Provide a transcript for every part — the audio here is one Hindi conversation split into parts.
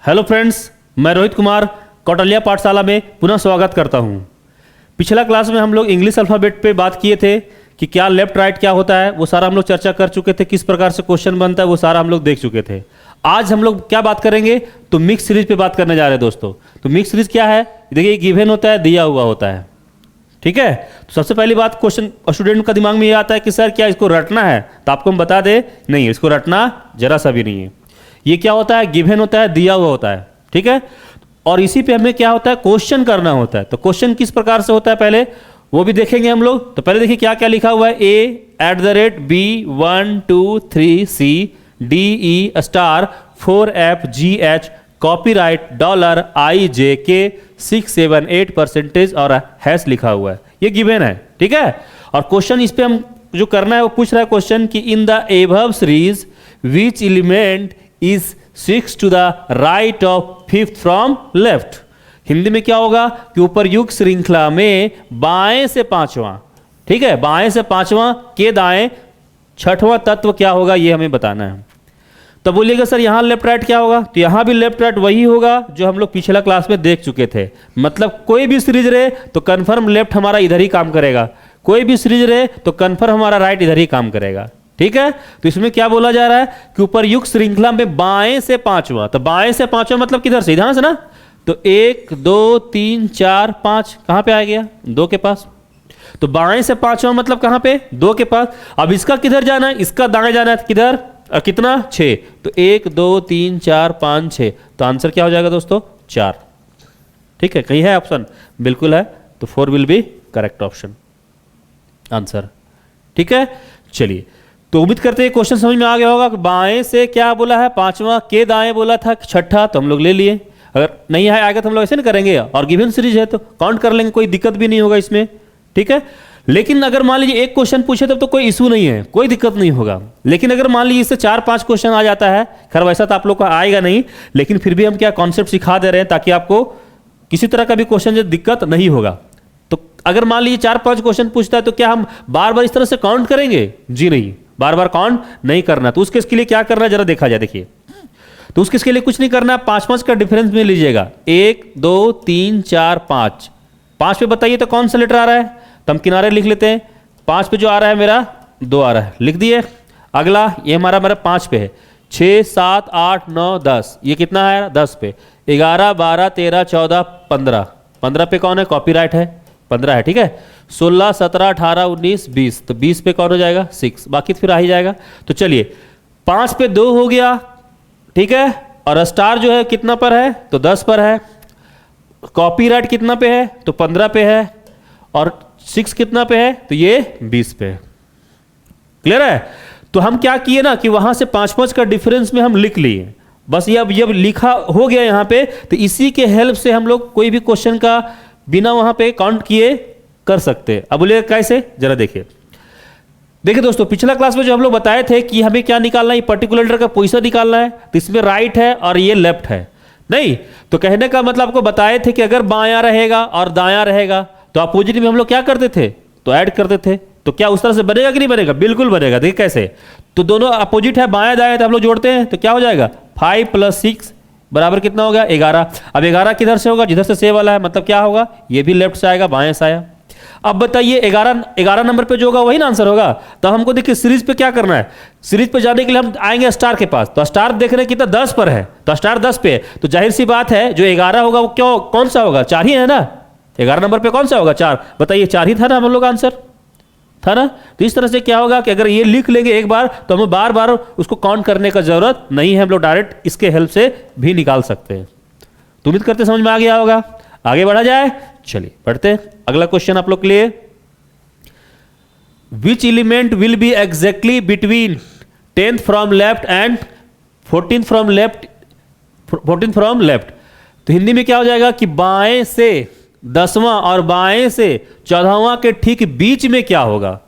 हेलो फ्रेंड्स, मैं रोहित कुमार कौटल्या पाठशाला में पुनः स्वागत करता हूं। पिछला क्लास में हम लोग इंग्लिश अल्फ़ाबेट पे बात किए थे कि क्या लेफ्ट राइट क्या होता है, वो सारा हम लोग चर्चा कर चुके थे। किस प्रकार से क्वेश्चन बनता है वो सारा हम लोग देख चुके थे। आज हम लोग क्या बात करेंगे, तो मिक्स सीरीज पे बात करने जा रहे हैं दोस्तों। तो मिक्स सीरीज क्या है, देखिए गिवन होता है, दिया हुआ होता है, ठीक है। तो सबसे पहली बात क्वेश्चन स्टूडेंट का दिमाग में ये आता है कि सर क्या इसको रटना है, तो आपको हम बता दें नहीं, इसको रटना जरा सा भी नहीं है। ये क्या होता है, गिवन होता है, दिया हुआ होता है, ठीक है। और इसी पे हमें क्या होता है, क्वेश्चन करना होता है। तो क्वेश्चन किस प्रकार से होता है पहले वो भी देखेंगे हम लोग। तो पहले देखिए क्या क्या लिखा हुआ है, A@B123C DE* 4FGH copyright $IJK 678% और हैश लिखा हुआ है, ये गिवन है, ठीक है। और क्वेश्चन इस पे हम जो करना है वो पूछ रहा है क्वेश्चन कि in the above series which element is 6 to the right of 5th from left। Hindi में क्या होगा कि उपरयुक्त श्रृंखला में बाएं से पांचवां, ठीक है, बाएं से पांचवां के दाएं छठवां तत्व क्या होगा, ये हमें बताना है। तो बोलिएगा सर यहां लेफ्ट राइट क्या होगा, तो यहां भी लेफ्ट राइट वही होगा जो हम लोग पिछला क्लास में देख चुके थे। मतलब कोई भी सीरीज रहे तो कन्फर्म लेफ्ट हमारा इधर ही काम करेगा, कोई भी सीरीज रहे तो कन्फर्म हमारा राइट इधर ही काम करेगा, ठीक है। तो इसमें क्या बोला जा रहा है कि उपरयुक्त श्रृंखला में बाएं से पांचवां, तो बाएं से पांचवां मतलब किधर से, इधर से ना। तो 1 2 3 4 5 कहां पे आ गया, 2 के पास। तो बाएं से पांचवां मतलब कहां पे, 2 के पास। अब इसका किधर जाना है, इसका दाएं जाना है, किधर, कितना, 6। तो 1 2 3 4 5 6, तो आंसर क्या हो जाएगा दोस्तों, 4, ठीक है। कहीं है ऑप्शन, बिल्कुल है, तो 4 will be correct option answer, ठीक है। चलिए, तो उम्मीद करते हैं क्वेश्चन समझ में आ गया होगा कि बाएं से क्या बोला है, पांचवा, के दाएं बोला था छठा, तो हम लोग ले लिए। अगर नहीं है आएगा तो हम लोग ऐसे नहीं करेंगे, और गिवन सीरीज है तो काउंट कर लेंगे, कोई दिक्कत भी नहीं होगा इसमें, ठीक है। लेकिन अगर मान लीजिए एक क्वेश्चन पूछे तब तो कोई इशू नहीं है, कोई दिक्कत नहीं होगा। लेकिन अगर मान लीजिए इससे 4-5 क्वेश्चन आ जाता है, खैर वैसा तो आप लोग को आएगा नहीं, लेकिन फिर भी हम क्या कॉन्सेप्ट सिखा दे रहे हैं ताकि आपको किसी तरह का भी क्वेश्चन जो दिक्कत नहीं होगा। तो अगर मान लीजिए 4-5 क्वेश्चन पूछता है तो क्या हम बार बार इस तरह से काउंट करेंगे, जी नहीं, बार बार काउंट नहीं करना। तो उसके इसके लिए क्या करना है जरा देखा जाए, देखिए। तो उसके इसके लिए कुछ नहीं करना है, 5-5 का डिफरेंस में लीजिएगा, 1 2 3 4 5। 5 पे बताइए तो कौन सा लेटर आ रहा है, तो हम किनारे लिख लेते हैं। 5 पे जो आ रहा है मेरा 2 आ रहा है, लिख दिए। अगला ये हमारा 5 पे है, 6 7 8 9 10, ये कितना है 10 पे, 11 12 13 14 15, 15 पे कौन है, कॉपीराइट है, 15 है, ठीक है। 16 17 18 19 20, तो 20 पे कौन हो जाएगा, 6, बाकी तो फिर आ ही जाएगा। तो चलिए 5 पे 2 हो गया, ठीक है। और स्टार जो है कितना पर है, तो 10 पर है। कॉपीराइट कितना पे है, तो 15 पे है। और 6 कितना पे है, तो ये 20 पे है। क्लियर है। तो हम क्या किए ना कि वहां से 5-5 का डिफरेंस में हम लिख लिए, बस ये अब लिखा हो गया यहां पे। तो इसी के हेल्प से हम लोग कोई भी क्वेश्चन का बिना वहां पे काउंट किए कर सकते हैं। अब बोलिए कैसे, जरा देखिए। देखिए दोस्तों, पिछला क्लास में जो हम लोग बताए थे कि हमें क्या निकालना है, पर्टिकुलर लेटर का पोजीशन निकालना है। तो इसमें राइट है और ये लेफ्ट है, नहीं। तो कहने का मतलब आपको बताए थे कि अगर बायां रहेगा और दायां रहेगा तो अपोजिट में हम लोग क्या करते थे, तो ऐड करते थे। तो क्या उस तरह से बनेगा कि नहीं बनेगा, बिल्कुल बनेगा। देखिए कैसे, तो दोनों अपोजिट है, बायां दायां, तो हम लोग जोड़ते हैं तो क्या हो जाएगा, 5 + 6 बराबर कितना हो गया, 11। अब 11 किधर से होगा, जिधर से सेव वाला है, मतलब क्या होगा, ये भी लेफ्ट से आएगा, बाएं से आया। अब बताइए 11 नंबर पे जो होगा वही ना आंसर होगा। तो हमको देखिए सीरीज पे क्या करना है, सीरीज पे जाने के लिए हम आएंगे स्टार के पास। तो स्टार देख रहे हैं कितना, 10 पर है, तो स्टार 10 पे है। तो जाहिर सी बात है जो 11 होगा वो क्यों, कौन सा होगा, 4 ही है ना। 11 नंबर पे कौन सा होगा, 4। बताइए 4 ही था ना हम लोग, आंसर था ना। तो इस तरह से क्या होगा कि अगर ये लिख लेंगे एक बार तो हमें बार बार उसको काउंट करने का जरूरत नहीं है, हम लोग डायरेक्ट इसके हेल्प से भी निकाल सकते हैं। तो उम्मीद करते समझ में आ गया होगा। आगे बढ़ा जाए, चलिए पढ़ते हैं अगला क्वेश्चन आप लोग के लिए। Which element will be exactly between 10th from left and 14th from left, 14th from left. तो हिंदी में क्या हो जाएगा कि बाएं से 10वां और बाएं से 14वां के ठीक बीच में क्या होगा।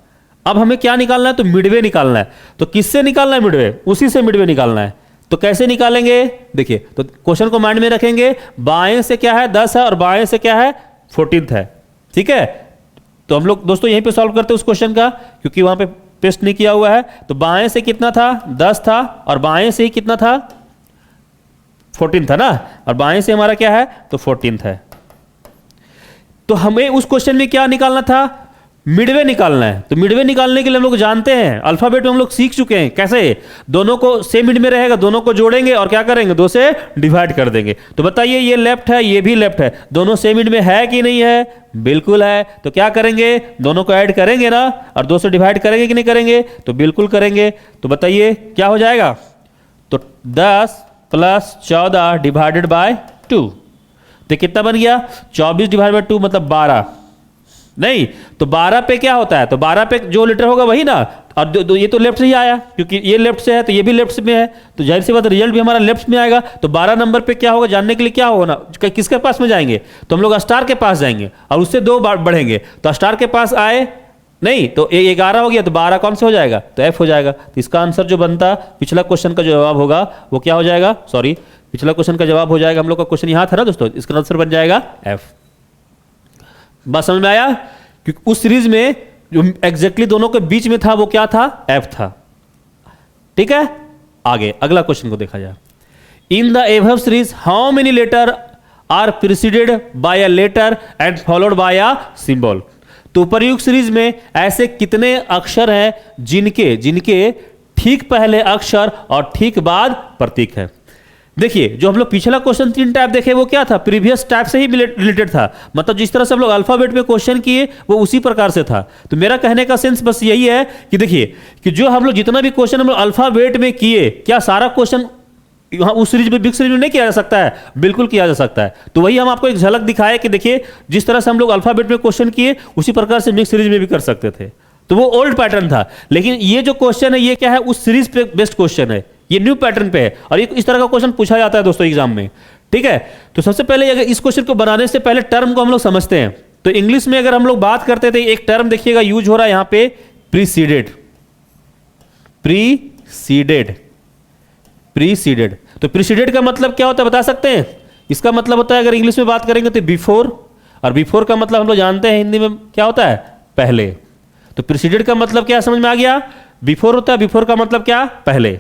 अब हमें क्या निकालना है, तो मिडवे निकालना है। तो किससे निकालना है मिडवे, उसी से मिडवे निकालना है। तो कैसे निकालेंगे, देखिए। तो क्वेश्चन को माइंड में रखेंगे, बाएं से क्या है 10 है और बाएं से क्या है 14th है, ठीक है। तो हम लोग दोस्तों यहीं पे सॉल्व करते हैं उस क्वेश्चन का, क्योंकि वहां पे पेस्ट नहीं किया हुआ है। तो बाएं से कितना था, 10 था, और बाएं से ही कितना था 14 था ना, और बाएं से हमारा क्या है, तो 14 है। तो हमें उस क्वेश्चन में क्या निकालना था, मिडवे निकालना है। तो मिडवे निकालने के लिए हम लोग जानते हैं, अल्फाबेट में हम लोग सीख चुके हैं कैसे, दोनों को सेम मिड में रहेगा, दोनों को जोड़ेंगे और क्या करेंगे, 2 से डिवाइड कर देंगे। तो बताइए ये लेफ्ट है, ये भी लेफ्ट है, दोनों सेम मिड में है कि नहीं है, बिल्कुल है। तो क्या करेंगे, दोनों को ऐड करेंगे ना, और 2 से डिवाइड करेंगे कि नहीं करेंगे, तो बिल्कुल करेंगे। तो बताइए क्या हो जाएगा, तो 10 + 14 डिवाइडेड बाय 2, तो कितना बन गया, 24 डिवाइड बाय 2 मतलब 12, नहीं तो 12 पे क्या होता है, तो 12 पे जो लेटर होगा वही ना, और ये तो लेफ्ट से ही आया, क्योंकि ये लेफ्ट से है तो ये भी लेफ्ट में है, तो जाहिर सी बात रिजल्ट भी हमारा लेफ्ट में आएगा। तो 12 नंबर पे क्या होगा जानने के लिए क्या होगा ना, किसके पास में जाएंगे, तो हम लोग स्टार के पास जाएंगे और उससे 2 बढ़ेंगे, तो स्टार के पास आए नहीं तो 11 हो गया, तो 12 कौन से हो जाएगा, तो F हो जाएगा। तो इसका आंसर जो बनता, पिछला क्वेश्चन का जो जवाब होगा वो क्या हो जाएगा, सॉरी पिछला क्वेश्चन का जवाब हो जाएगा, हम लोग का क्वेश्चन यहाँ था ना दोस्तों, इसका आंसर बन जाएगा F। बात समझ में आया, क्योंकि उस सीरीज में जो एग्जैक्टली दोनों के बीच में था वो क्या था, F था। ठीक है, आगे अगला क्वेश्चन को देखा जाए। In the above series how many letter are preceded by a letter and followed by a symbol. तो उपर्युक्त सीरीज में ऐसे कितने अक्षर हैं जिनके ठीक पहले अक्षर और ठीक बाद प्रतीक है। देखिए जो हम लोग पिछला क्वेश्चन 3 टाइप देखे वो क्या था, प्रीवियस टाइप से ही रिलेटेड था, मतलब जिस तरह से हम लोग अल्फाबेट में क्वेश्चन किए वो उसी प्रकार से था। तो मेरा कहने का सेंस बस यही है कि देखिए कि जो हम लोग जितना भी क्वेश्चन हम लोग अल्फाबेट में किए, क्या सारा क्वेश्चन उस सीरीज में, बिग सीरीज में नहीं किया जा सकता है, बिल्कुल किया जा सकता है। तो वही हम आपको एक झलक दिखाए कि देखिए जिस तरह से हम लोग अल्फाबेट में क्वेश्चन किए उसी प्रकार से मिक्स सीरीज में भी कर सकते थे। तो वो ओल्ड पैटर्न था, लेकिन ये जो क्वेश्चन है ये क्या है, उस सीरीज पे बेस्ट क्वेश्चन है, ये न्यू पैटर्न पे है, और ये इस तरह का क्वेश्चन पूछा जाता है दोस्तों एग्जाम में। ठीक है, तो सबसे पहले अगर इस क्वेश्चन को बनाने से पहले टर्म को हम लोग समझते हैं। तो इंग्लिश में अगर हम लोग बात करते थे, एक टर्म देखिएगा यूज हो रहा है यहां पे, प्रीसीडेड। प्रीसीडेड तो प्रीसीडेड का मतलब क्या होता है बता सकते हैं? इसका मतलब होता है, अगर इंग्लिश में बात करेंगे तो बिफोर, और बिफोर का मतलब हम लोग जानते हैं हिंदी में क्या होता है, पहले। तो प्रीसीडेड का मतलब क्या समझ में आ गया, बिफोर होता है, बिफोर का मतलब क्या, पहले।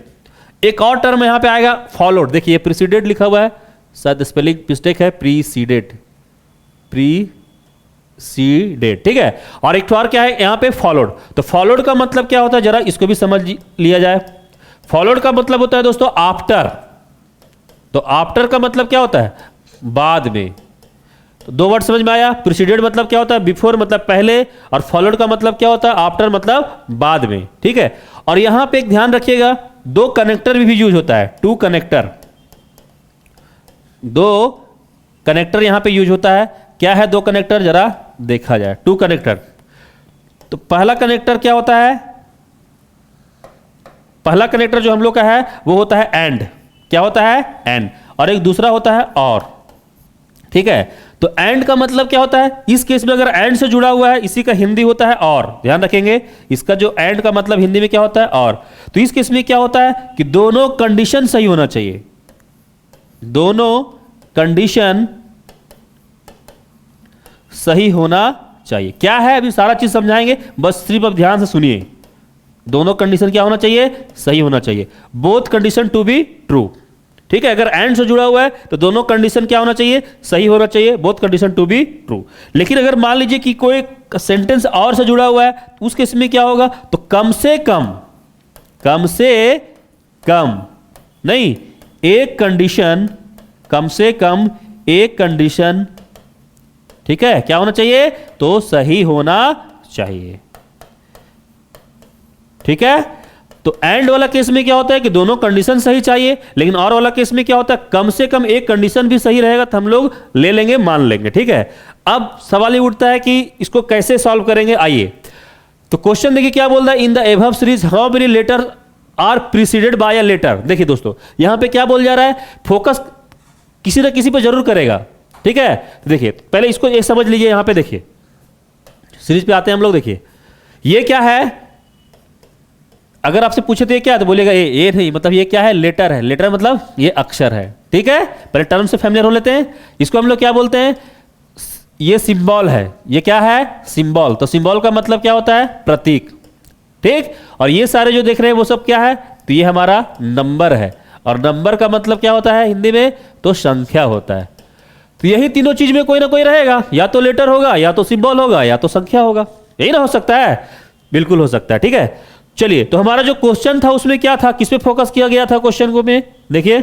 एक और टर्म यहां पे आएगा फॉलोड, देखिए प्रीसीडेड लिखा हुआ है, शायद स्पेलिंग मिस्टेक है, प्रीसीडेड, ठीक है। और एक और क्या है यहां पे, फॉलोड। तो फॉलोड का मतलब क्या होता है, जरा इसको भी समझ लिया जाए। फॉलोड का मतलब होता है दोस्तों आफ्टर। तो आफ्टर का मतलब क्या होता है, बाद में। तो 2 वर्ड समझ में आया, प्रीसीडेड मतलब क्या होता है, बिफोर मतलब पहले, और फॉलोड का मतलब क्या होता है, आफ्टर मतलब बाद में। ठीक है, और यहां पे एक ध्यान रखिएगा, 2 कनेक्टर भी यूज होता है, 2 कनेक्टर, 2 कनेक्टर यहां पे यूज होता है। क्या है 2 कनेक्टर, जरा देखा जाए। 2 कनेक्टर, तो पहला कनेक्टर क्या होता है, पहला कनेक्टर जो हम लोग का है वो होता है एंड। क्या होता है, एंड। और एक दूसरा होता है और। ठीक है, तो एंड का मतलब क्या होता है, इस केस में अगर एंड से जुड़ा हुआ है, इसी का हिंदी होता है और। ध्यान रखेंगे, इसका जो एंड का मतलब हिंदी में क्या होता है, और। तो इस केस में क्या होता है कि दोनों कंडीशन सही होना चाहिए, दोनों कंडीशन सही होना चाहिए। क्या है अभी सारा चीज समझाएंगे, बस सिर्फ अब ध्यान से सुनिए। दोनों कंडीशन क्या होना चाहिए, सही होना चाहिए, both condition to be true. ठीक है, अगर एंड से जुड़ा हुआ है तो दोनों कंडीशन क्या होना चाहिए, सही होना चाहिए, both condition to be true. लेकिन अगर मान लीजिए कि कोई सेंटेंस और से जुड़ा हुआ है, तो उस केस में क्या होगा, तो कम से कम नहीं, एक कंडीशन, कम से कम एक कंडीशन, ठीक है, क्या होना चाहिए, तो सही होना चाहिए। ठीक है, तो एंड वाला केस में क्या होता है कि दोनों कंडीशन सही चाहिए, लेकिन और वाला केस में क्या होता है, कम से कम एक कंडीशन भी सही रहेगा तो हम लोग ले लेंगे, मान लेंगे। ठीक है, अब सवाल ये उठता है कि इसको कैसे सॉल्व करेंगे। आइए, तो क्वेश्चन देखिए क्या बोल रहा है, in the above series how many letter are preceded by a letter. देखिए दोस्तों यहां पे क्या बोल जा रहा है, फोकस किसी न किसी पर जरूर करेगा। ठीक है, तो देखिए पहले इसको ये समझ लीजिए, यहां पे देखिए सीरीज पे आते हैं हम लोग। देखिए ये क्या है, अगर आपसे पूछे तो ये क्या है, तो बोलेगा ये नहीं, मतलब ये क्या है, लेटर है। लेटर मतलब ये अक्षर है। ठीक है, पहले टर्म से फैमिलियर हो लेते हैं। इसको हम लोग क्या बोलते हैं, ये सिंबल है। ये क्या है, सिंबल। तो सिंबल का मतलब क्या होता है, प्रतीक। ठीक, और ये सारे जो देख रहे हैं वो सब क्या है, तो ये हमारा नंबर है। और नंबर का मतलब क्या होता है हिंदी में, तो संख्या होता है। तो यही तीनों चीज में कोई ना कोई रहेगा, या तो लेटर होगा, या तो सिंबल होगा, या तो संख्या होगा। यही ना हो सकता है, बिल्कुल हो सकता है। ठीक है, चलिए, तो हमारा जो क्वेश्चन था उसमें क्या था, किस पे फोकस किया गया था क्वेश्चन को में, देखिए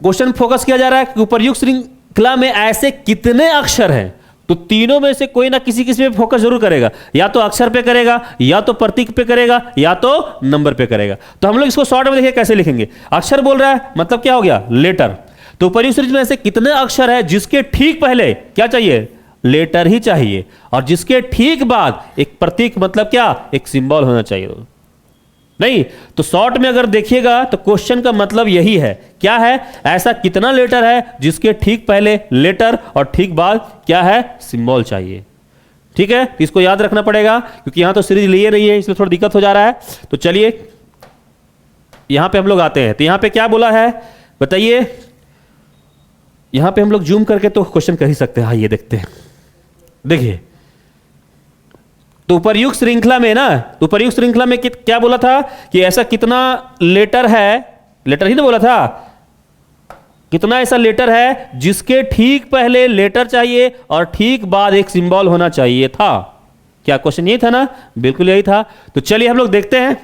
क्वेश्चन फोकस किया जा रहा है कि उपर्युक्त श्रृंखला में ऐसे कितने अक्षर हैं। तो तीनों में से कोई ना किसी किसी पे फोकस जरूर करेगा, या तो अक्षर पे करेगा, या तो प्रतीक पे करेगा, या तो नंबर पे करेगा। तो हम लोग इसको शॉर्ट में देखिए कैसे लिखेंगे। अक्षर बोल रहा है मतलब क्या हो गया, लेटर। तो उपर्युक्त श्रृंखला में ऐसे कितने अक्षर है जिसके ठीक पहले क्या चाहिए, लेटर ही चाहिए, और जिसके ठीक बाद एक प्रतीक मतलब क्या, एक सिंबल होना चाहिए। नहीं तो शॉर्ट में अगर देखिएगा तो क्वेश्चन का मतलब यही है, क्या है, ऐसा कितना लेटर है जिसके ठीक पहले लेटर और ठीक बाद क्या है, सिंबल चाहिए। ठीक है, इसको याद रखना पड़ेगा क्योंकि यहां तो सीरीज लिए नहीं है, इसलिए थोड़ा दिक्कत हो जा रहा है। तो चलिए यहां पे हम लोग आते हैं। तो यहां पे क्या बोला है बताइए, यहां पे हम लोग जूम करके तो क्वेश्चन कर ही सकते हैं। हाँ, ये देखते हैं, देखिए तो उपर्युक्त श्रृंखला में ना, तो उपर्युक्त श्रृंखला में क्या बोला था कि ऐसा कितना लेटर है, लेटर ही ना बोला था, कितना ऐसा लेटर है जिसके ठीक पहले लेटर चाहिए और ठीक बाद एक सिंबल होना चाहिए था। क्या क्वेश्चन यही था ना, बिल्कुल यही था। तो चलिए हम लोग देखते हैं,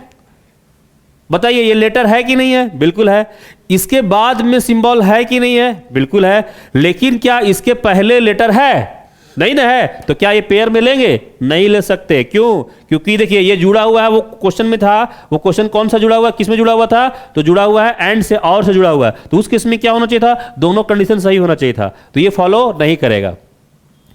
बताइए ये लेटर है कि नहीं है, बिल्कुल है। इसके बाद में सिंबल है कि नहीं है, बिल्कुल है। लेकिन क्या इसके पहले लेटर है, नहीं ना है। तो क्या ये पेयर में लेंगे, नहीं ले सकते। क्यों, क्योंकि देखिए ये जुड़ा हुआ है, वो क्वेश्चन में था, वो क्वेश्चन कौन सा जुड़ा हुआ है, किस में जुड़ा हुआ था, तो जुड़ा हुआ है एंड से, और से जुड़ा हुआ है। तो उस केस में क्या होना चाहिए था, दोनों कंडीशन सही होना चाहिए था। तो ये फॉलो नहीं करेगा।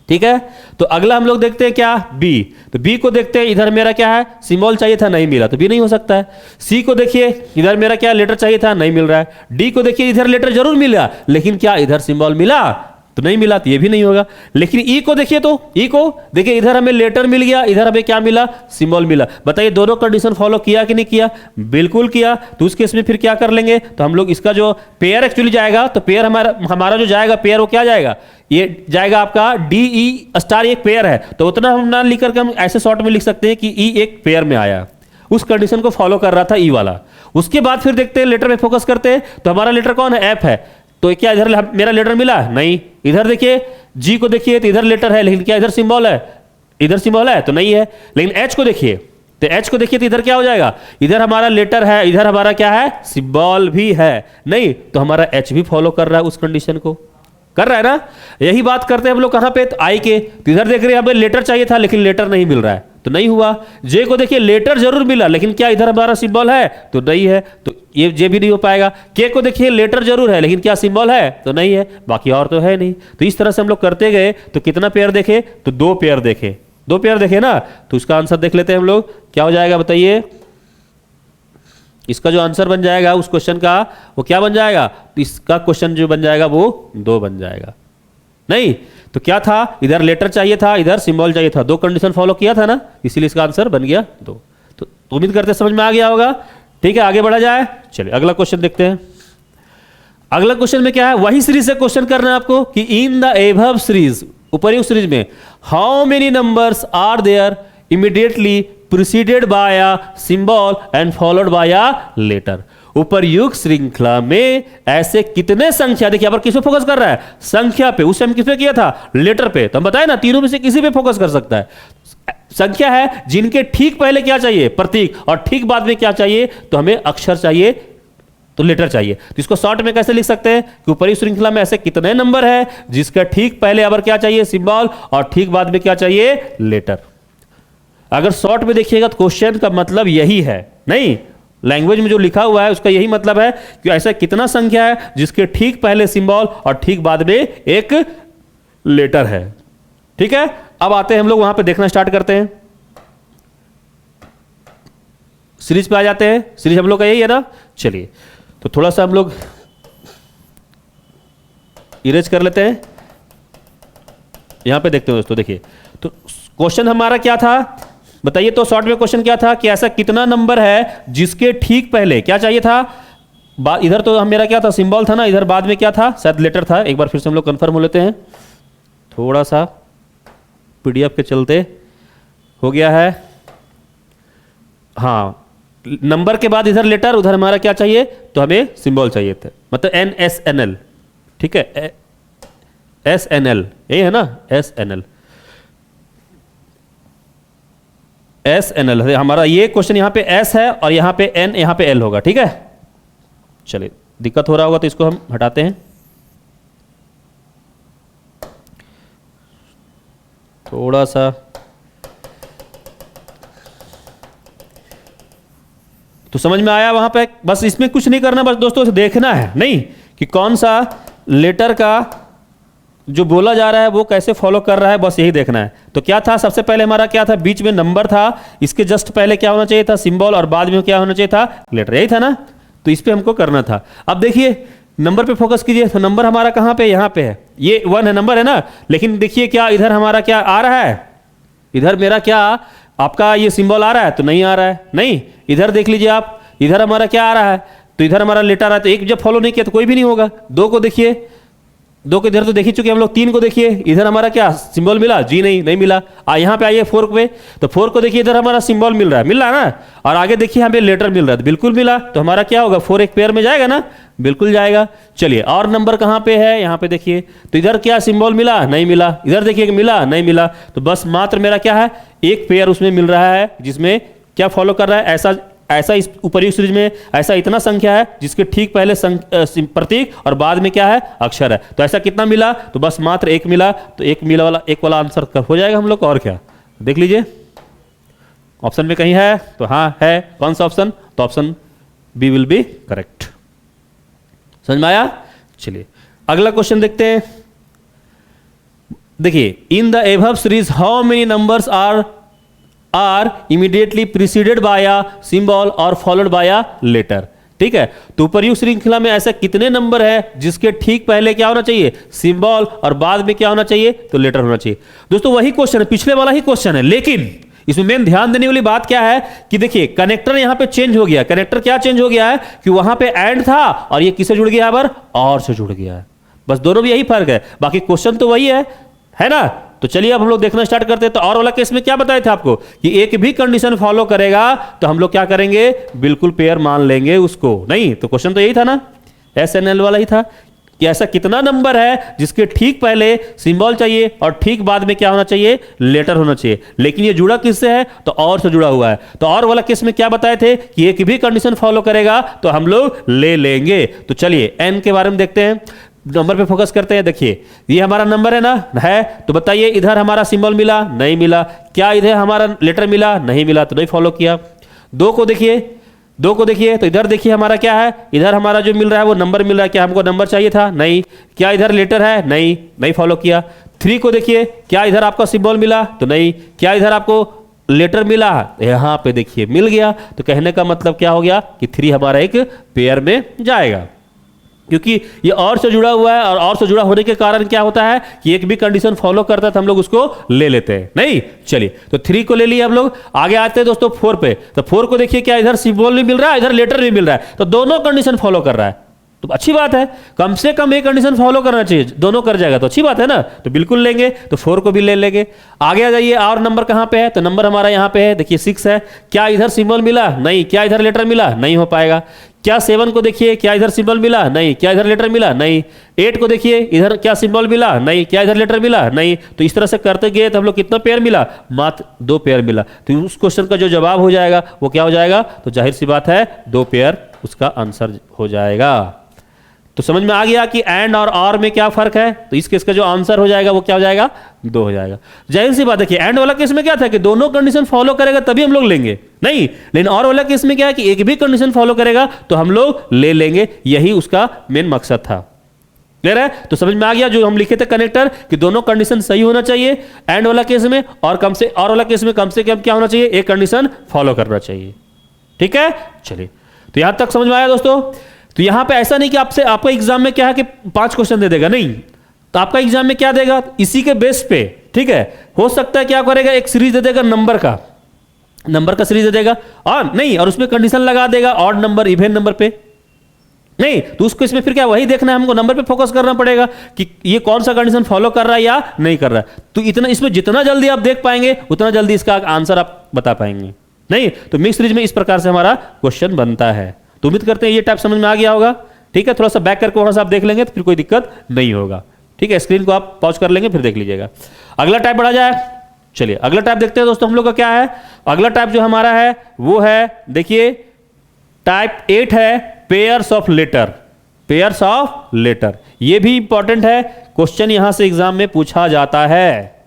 ठीक है, तो अगला हम लोग देखते हैं क्या, बी। तो बी को देखते हैं, इधर मेरा क्या है, सिंबल चाहिए था, नहीं मिला, तो बी नहीं हो सकता है। सी को देखिए, इधर मेरा क्या लेटर चाहिए था, नहीं मिल रहा है। डी को देखिए, इधर लेटर जरूर मिला, लेकिन क्या इधर सिंबल मिला, तो नहीं मिला, तो ये भी नहीं होगा। लेकिन ई को देखिए, तो ई को देखिए, इधर हमें लेटर मिल गया, इधर हमें क्या मिला, सिंबल मिला। बताइए दोनों कंडीशन फॉलो किया कि नहीं किया, बिल्कुल किया। तो उस केस में फिर क्या कर लेंगे, तो हम लोग इसका जो पेयर एक्चुअली जाएगा, तो पेयर हमारा जो जाएगा पेयर, वो क्या जाएगा, ये जाएगा आपका डी ई स्टार, एक पेयर है। तो उतना हम ना लिख करके हम ऐसे शॉर्ट में लिख सकते हैं कि ई एक पेयर में आया, उस कंडीशन को फॉलो कर रहा था ई वाला। उसके बाद फिर देखते हैं, लेटर में फोकस करते हैं। तो हमारा लेटर कौन है, एफ है। तो क्या इधर मेरा लेटर मिला, नहीं। इधर देखिए, जी को देखिए, तो इधर लेटर है, लेकिन क्या इधर सिंबल है, इधर सिंबल है, तो नहीं है। लेकिन एच को देखिए, तो एच को देखिए, तो इधर क्या हो जाएगा, इधर हमारा लेटर है, इधर हमारा क्या है, सिंबल भी है, नहीं। तो हमारा एच भी फॉलो कर रहा है, उस कंडीशन को कर रहा है ना। यही बात करते हैं हम लोग कहां पे, तो आई के। तो इधर देख रहे हैं, हमें लेटर चाहिए था, लेकिन लेटर नहीं मिल रहा है, तो नहीं हुआ। जे को देखिए, लेटर जरूर मिला, लेकिन क्या इधर हमारा सिंबल है, तो नहीं है, तो ये जे भी नहीं हो पाएगा। के को देखिए, लेटर जरूर है, लेकिन क्या सिंबल है, तो नहीं है, बाकी और तो है नहीं। तो इस तरह से हम लोग करते गए। तो कितना पेयर देखे, तो दो पेयर देखे, दो पेयर देखे ना। तो उसका आंसर देख लेते हैं हम लोग, क्या हो जाएगा बताइए। इसका जो आंसर बन जाएगा उस क्वेश्चन का, वो क्या बन जाएगा, तो इसका क्वेश्चन जो बन जाएगा वो 2 बन जाएगा। नहीं तो क्या था, इधर लेटर चाहिए था, इधर सिंबल चाहिए था, 2 कंडीशन फॉलो किया था ना, इसीलिए इसका आंसर बन गया 2। तो उम्मीद करते समझ में आ गया होगा। ठीक है, आगे बढ़ा जाए। चलिए अगला क्वेश्चन देखते हैं। अगला क्वेश्चन में क्या है, वही सीरीज से क्वेश्चन करना है आपको कि इन द एबव सीरीज, उपर्युक्त सीरीज में how many numbers are there immediately preceded by a symbol and followed by a letter. उपर्युक्त श्रृंखला में ऐसे कितने संख्या, देखिए यहाँ पर किस पे फोकस कर रहा है, संख्या पे। उस टाइम किस पे किया था, लेटर पे। तो हम बताए ना, तीनों में से किसी पे फोकस कर सकता है। संख्या है जिनके ठीक पहले क्या चाहिए, प्रतीक, और ठीक बाद में क्या चाहिए, तो हमें अक्षर चाहिए, तो लेटर चाहिए। तो इसको शॉर्ट में कैसे लिख सकते हैं कि उपर्युक्त श्रृंखला में ऐसे कितने नंबर है जिसका ठीक पहले अगर क्या चाहिए, सिंबल, और ठीक बाद में क्या चाहिए, लेटर। अगर शॉर्ट में देखिएगा तो क्वेश्चन का मतलब यही है, नहीं लैंग्वेज में जो लिखा हुआ है उसका यही मतलब है कि ऐसा कितना संख्या है जिसके ठीक पहले सिंबल और ठीक बाद में एक लेटर है। ठीक है, अब आते हैं हम लोग वहां पे देखना स्टार्ट करते हैं, सीरीज पे आ जाते हैं। सीरीज हम लोग का यही है ना। चलिए तो थोड़ा सा हम लोग इरेज कर लेते हैं, यहां पे देखते हैं दोस्तों। देखिए तो क्वेश्चन हमारा क्या था बताइए, तो शॉर्ट में क्वेश्चन क्या था कि ऐसा कितना नंबर है जिसके ठीक पहले क्या चाहिए था, इधर तो मेरा क्या था, सिंबल था ना, इधर बाद में क्या था, शायद लेटर था। एक बार फिर से हम लोग कंफर्म हो लेते हैं, थोड़ा सा पीडीएफ के चलते हो गया है। हाँ नंबर के बाद इधर लेटर, उधर हमारा क्या चाहिए, तो हमें सिंबल चाहिए थे, मतलब NSNL, ठीक है, SNL यही है ना, SNL हमारा ये क्वेश्चन यहाँ पे S है और यहाँ पे N, यहाँ पे L होगा, ठीक है। चलिए, दिक्कत हो रहा होगा तो इसको हम हटाते हैं, थोड़ा सा तो समझ में आया वहां पे। बस इसमें कुछ नहीं करना, बस दोस्तों से देखना है नहीं कि कौन सा लेटर का जो बोला जा रहा है वो कैसे फॉलो कर रहा है, बस यही देखना है। तो क्या था, सबसे पहले हमारा क्या था, बीच में नंबर था, इसके जस्ट पहले क्या होना चाहिए था, सिंबल, और बाद में क्या होना चाहिए था, लेटर, यही था ना। तो इस पे हमको करना था। अब देखिए नंबर पे फोकस कीजिए, तो नंबर हमारा कहाँ पे, यहाँ पे है, ये 1 है, नंबर है ना। लेकिन देखिए क्या इधर हमारा क्या आ रहा है, इधर मेरा क्या आपका ये सिंबल आ रहा है, तो नहीं आ रहा है, नहीं। इधर देख लीजिए आप, इधर हमारा क्या आ रहा है, तो इधर हमारा लेटर आ रहा है, तो एक जब फॉलो नहीं किया तो कोई भी नहीं होगा। 2 को देखिए, 2 को इधर तो देख ही चुके हम लोग। 3 को देखिए, इधर हमारा क्या सिंबल मिला, जी नहीं मिला। यहाँ पे आइए 4 पे, तो 4 को देखिए, इधर हमारा सिंबल मिल रहा है ना, और आगे देखिए यहाँ पे लेटर मिल रहा है, तो बिल्कुल मिला। तो हमारा क्या होगा, 4 एक पेयर में जाएगा ना, बिल्कुल जाएगा। चलिए, और नंबर कहाँ पे है, यहाँ पे देखिए, तो इधर क्या सिंबल मिला, नहीं मिला। इधर देखिए मिला, नहीं मिला। तो बस मात्र मेरा क्या है, एक पेयर उसमें मिल रहा है जिसमें क्या फॉलो कर रहा है, ऐसा इस ऊपरी सीरीज में ऐसा इतना संख्या है जिसके ठीक पहले प्रतीक और बाद में क्या है, अक्षर है। तो ऐसा कितना मिला, तो बस मात्र एक मिला। तो एक वाला आंसर हो जाएगा हम लोग का। और क्या देख लीजिए, ऑप्शन में कहीं है तो हाँ है। कौन सा ऑप्शन, तो option B will be correct. समझ में आया। चलिए अगला क्वेश्चन देखते हैं। देखिए, in the above series how many numbers are immediately preceded by a symbol और फॉलोड बाय अ लेटर। ठीक है, तो उपरयुक्त श्रृंखला में ऐसा कितने नंबर है जिसके ठीक पहले क्या होना चाहिए, सिंबल, और बाद में क्या होना चाहिए, तो लेटर होना चाहिए। दोस्तों वही क्वेश्चन है, पिछले वाला ही क्वेश्चन है, लेकिन इसमें मेन ध्यान देने वाली बात क्या है कि देखिए कनेक्टर यहां पे चेंज हो गया। कनेक्टर क्या चेंज हो गया है कि वहां पे एंड था और ये किससे जुड़ गया है, और से जुड़ गया है। बस दोनों में यही फर्क है, बाकी क्वेश्चन तो वही है ना। तो चलिए अब हम लोग देखना स्टार्ट करते हैं। तो और वाला केस में क्या बताए थे आपको कि एक भी कंडीशन फॉलो करेगा तो हम लोग क्या करेंगे, बिल्कुल पेयर मान लेंगे उसको। नहीं तो क्वेश्चन तो यही था ना, SNL वाला ही था कि ऐसा कितना नंबर है जिसके ठीक पहले सिंबल चाहिए और ठीक बाद में क्या होना चाहिए, लेटर होना चाहिए। लेकिन ये जुड़ा किससे है, तो और से जुड़ा हुआ है। तो और वाला केस में क्या बताए थे कि एक भी कंडीशन फॉलो करेगा तो हम लोग ले लेंगे। तो चलिए n के बारे में देखते हैं, नंबर पे फोकस करते हैं। देखिए ये हमारा नंबर है ना, है, तो बताइए इधर हमारा सिंबल मिला, नहीं मिला। क्या इधर हमारा लेटर मिला, नहीं मिला, तो नहीं फॉलो किया। 2 को देखिए, तो इधर देखिए हमारा क्या है, इधर हमारा जो मिल रहा है वो नंबर मिल रहा है। क्या हमको नंबर चाहिए था, नहीं। क्या इधर लेटर है, नहीं फॉलो किया। 3 को देखिए, क्या इधर आपका सिंबल मिला, तो नहीं। क्या इधर आपको लेटर मिला, यहां पे देखिए मिल गया। तो कहने का मतलब क्या हो गया कि 3 हमारा एक पेयर में जाएगा, क्योंकि ये और से जुड़ा हुआ है। और से जुड़ा होने के कारण क्या होता है कि एक भी कंडीशन फॉलो करता है तो हम लोग उसको ले लेते हैं। नहीं, चलिए तो 3 को ले लिए हम लोग। आगे आते हैं दोस्तों 4 पे। तो 4 को देखिए, क्या इधर सिंबल भी मिल रहा है, इधर लेटर भी मिल रहा है, तो दोनों कंडीशन फॉलो कर रहा है। तो अच्छी बात है, कम से कम एक कंडीशन फॉलो करना चाहिए, दोनों कर जाएगा तो अच्छी बात है ना। तो बिल्कुल लेंगे, तो 4 को भी ले लेंगे। आगे आ जाइए, और नंबर कहां पे है, तो नंबर हमारा यहां पे है, देखिए 6 है। क्या इधर सिंबल मिला, नहीं। क्या इधर लेटर मिला, नहीं हो पाएगा। क्या 7 को देखिए, क्या इधर सिंबल मिला, नहीं। क्या इधर लेटर मिला, नहीं। 8 को देखिए, इधर क्या सिंबल मिला, नहीं। क्या इधर लेटर मिला, नहीं। तो इस तरह से करते गए तो हम लोग कितना पेयर मिला, मात्र 2 पेयर मिला। तो उस क्वेश्चन का जो जवाब हो जाएगा वो क्या हो जाएगा, तो जाहिर सी बात है 2 पेयर उसका आंसर हो जाएगा। तो समझ में आ गया कि एंड और में क्या फर्क है। तो इस केस का जो आंसर हो जाएगा वो क्या हो जाएगा, 2 हो जाएगा। जाहिर सी बात है कि एंड वाला केस में क्या था कि दोनों कंडीशन फॉलो करेगा तभी हम लोग लेंगे, नहीं। लेकिन और वाला केस में क्या है कि एक भी कंडीशन फॉलो करेगा तो हम लोग ले लेंगे, यही उसका मेन मकसद था। क्लियर है। तो समझ में आ गया जो हम लिखे थे कनेक्टर कि दोनों कंडीशन सही होना चाहिए एंड वाला केस में, और वाला केस में कम से कम क्या होना चाहिए, एक कंडीशन फॉलो करना चाहिए। ठीक है, चलिए तो यहां तक समझ में आया दोस्तों। तो यहां पे ऐसा नहीं कि आपका एग्जाम में क्या है कि 5 क्वेश्चन दे देगा, नहीं। तो आपका एग्जाम में क्या देगा, इसी के बेस पे, ठीक है, हो सकता है क्या करेगा, एक सीरीज दे देगा नंबर का सीरीज दे देगा, और नहीं, और उसमें कंडीशन लगा देगा ऑड नंबर इवन नंबर पे, नहीं। तो उसको इसमें फिर क्या वही देखना है हमको, नंबर पे फोकस करना पड़ेगा कि ये कौन सा कंडीशन फॉलो कर रहा है या नहीं कर रहा है। तो इतना इसमें जितना जल्दी आप देख पाएंगे उतना जल्दी इसका आंसर आप बता पाएंगे। नहीं, तो मिक्स सीरीज में इस प्रकार से हमारा क्वेश्चन बनता है। तो उम्मीद करते हैं ये टाइप समझ में आ गया होगा। ठीक है, थोड़ा सा बैक करके थोड़ा सा आप देख लेंगे तो फिर कोई दिक्कत नहीं होगा। ठीक है, स्क्रीन को आप पॉज कर लेंगे फिर देख लीजिएगा। अगला टाइप बढ़ा जाए, चलिए अगला टाइप देखते हैं दोस्तों हम लोग का क्या है। अगला टाइप जो हमारा है वो है, देखिए टाइप 8 है, pairs of letter. Pairs of letter ये भी इंपॉर्टेंट है, क्वेश्चन यहां से एग्जाम में पूछा जाता है।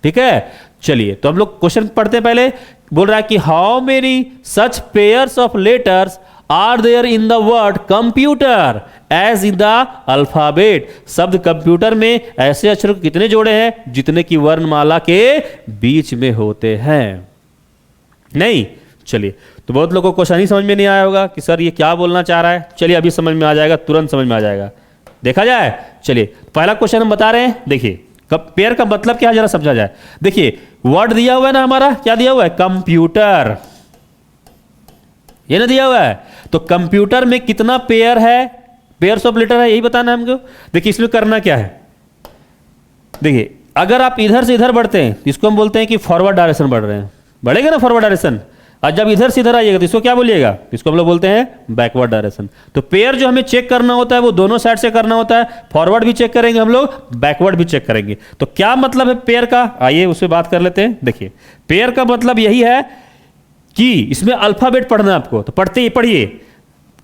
ठीक है, चलिए तो हम लोग क्वेश्चन पढ़ते हैं। पहले बोल रहा है कि how many such pairs of letters are there in the word computer as in the alphabet. शब्द कंप्यूटर में ऐसे अक्षरों के कितने जोड़े हैं जितने की वर्णमाला के बीच में होते हैं। नहीं, चलिए तो बहुत लोगों को क्वेश्चन ही समझ में नहीं आया होगा कि सर ये क्या बोलना चाह रहा है। चलिए अभी समझ में आ जाएगा, तुरंत समझ में आ जाएगा। देखा जाए, चलिए पहला क्वेश्चन हम बता रहे हैं। देखिए पेयर का मतलब क्या है जरा समझा जाए। देखिए वर्ड दिया हुआ है ना, हमारा क्या दिया हुआ है, कंप्यूटर, ये ना दिया हुआ है। तो कंप्यूटर में कितना पेयर है, पेयर्स ऑफ लेटर है, यही बताना है हमको। देखिए इसमें करना क्या है, देखिए अगर आप इधर से इधर बढ़ते हैं तो इसको हम बोलते हैं कि फॉरवर्ड डायरेक्शन बढ़ रहे हैं, बढ़ेगा ना फॉरवर्ड डायरेक्शन। और जब इधर से इधर आइएगा तो इसको क्या बोलिएगा, इसको हम लोग बोलते हैं बैकवर्ड डायरेक्शन। तो पेयर जो हमें चेक करना होता है वो दोनों साइड से करना होता है, फॉरवर्ड भी चेक करेंगे हम लोग, बैकवर्ड भी चेक करेंगे। तो क्या मतलब है पेयर का, आइए उस पर बात कर लेते हैं। देखिए पेयर का मतलब यही है कि इसमें अल्फाबेट पढ़ना है आपको, तो पढ़ते ही पढ़िए।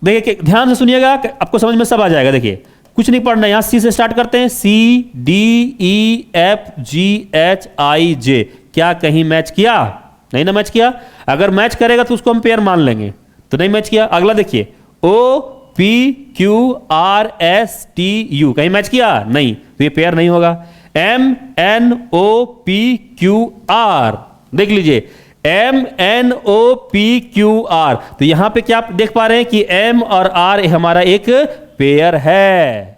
देखिए ध्यान से सुनिएगा, आपको समझ में सब आ जाएगा। देखिए कुछ नहीं पढ़ना, यहां सी से स्टार्ट करते हैं, c d e f g h i j. क्या कहीं मैच किया, नहीं ना मैच किया। अगर मैच करेगा तो उसको हम पेयर मान लेंगे, तो नहीं मैच किया। अगला देखिए O P Q R S T U, कहीं मैच किया, नहीं, तो ये पेयर नहीं होगा। M N O P Q R, देख लीजिए M N O P Q R, तो यहां पे क्या आप देख पा रहे हैं कि एम और आर हमारा एक पेयर है।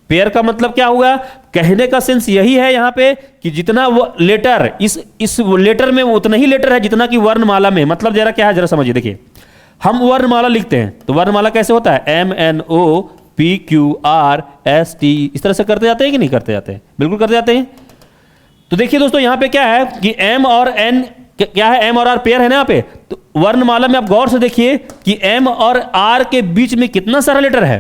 पेयर का मतलब क्या हुआ, कहने का सेंस यही है यहां पे कि जितना वो लेटर इस लेटर में उतना ही लेटर है जितना कि वर्णमाला में। मतलब जरा क्या है जरा समझिए। देखिए हम वर्णमाला लिखते हैं तो वर्णमाला कैसे होता है, M N O P Q R S T, इस तरह से करते जाते हैं कि नहीं करते जाते हैं, बिल्कुल करते जाते हैं। तो देखिए दोस्तों यहां पे क्या है कि एम और एन क्या है, एम और आर पेयर है ना यहाँ पे। तो वर्णमाला में आप गौर से देखिए कि एम और आर के बीच में कितना सारा लेटर है,